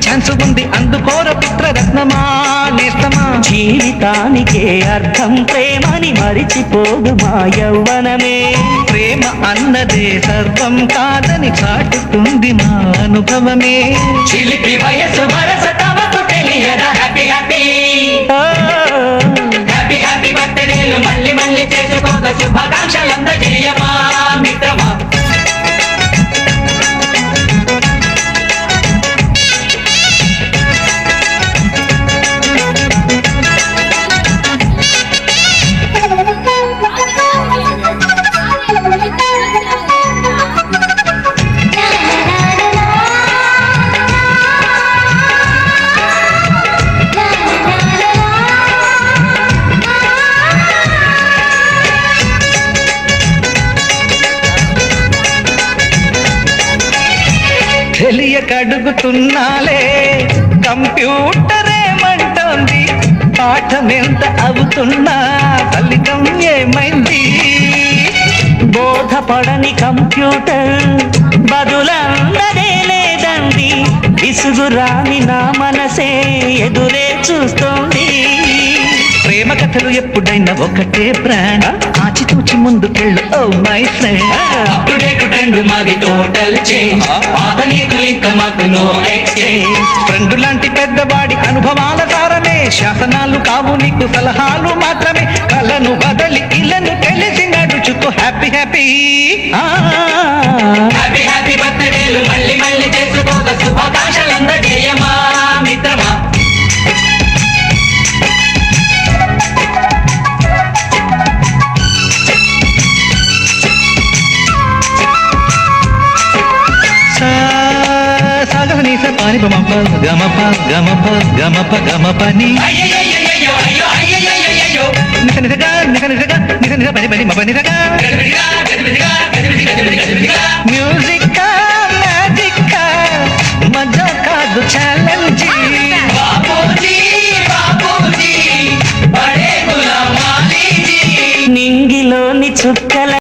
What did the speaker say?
Chance ఉంది అందుకోర పుత్రరత్నమా నేస్తమా. జీవితానికే అర్థం ప్రేమని మరిచిపోదు మా యవ్వనమే. ప్రేమ అన్నదే సర్వం కాదని చాటుతుంది మా అనుభవమే. చిలిపి వయసు వరస తమకు తెలియదా హ్యాపీ హ్యాపీ హ్యాపీ హ్యాపీ బర్త్డేలు మళ్ళీ మళ్ళీ చేసుకోక శుభాకాంక్షలందజేయమా మిత్రమా. తెలియకడుగుతున్నాలే కంప్యూటర్ ఏమంటోంది. పాఠం ఎంత అవుతున్నా ఫలితం ఏమైంది. బోధపడని కంప్యూటర్ బదులందరే లేదండి. విసుగురాని నా మనసే ఎదురే చూస్తోంది. ప్రేమ కథలు ఎప్పుడైనా ఒకటే బ్రాండ్. ఆచితూచి ముందుకెళ్ళు oh my friend. Update trend మాది టోటల్ చేంజ్. పాత నీతులు ఇంకా మాకు నో ఎక్స్చేంజ్. ఫ్రెండ్ లాంటి పెద్దవాడి అనుభవాల సారమే. శాసనాలు కావు నీకు సలహాలు మాత్రమే. కలను బదలి ఇలను తెలిసి నడుచుకో హ్యాపీ హ్యాపీ. హ్యాపీ హ్యాపీ బర్త్డేలు మళ్ళీ మళ్ళీ చేసుకోక శుభాకాంక్షలందజేయమా మిత్రమా. పాని గమప గమప గమప గమప గమపని అయ్యయ్యయ్యయ్యో అయ్యో అయ్యయ్యయ్యయ్యో నిస నిసగా నిస నిసగా నిస నిస పని పని మప నిసగా. గదిబిడిగా గదిబిడిగా గదిబిడి గదిబిడి గదిబిడిగా. మ్యూజిక్ మ్యాజిక్ మజా కాదు ఛాలెంజ్. బాపూజీ బాపూజీ బడే గులాం వాలీజీ. నింగిలోని చుక్కల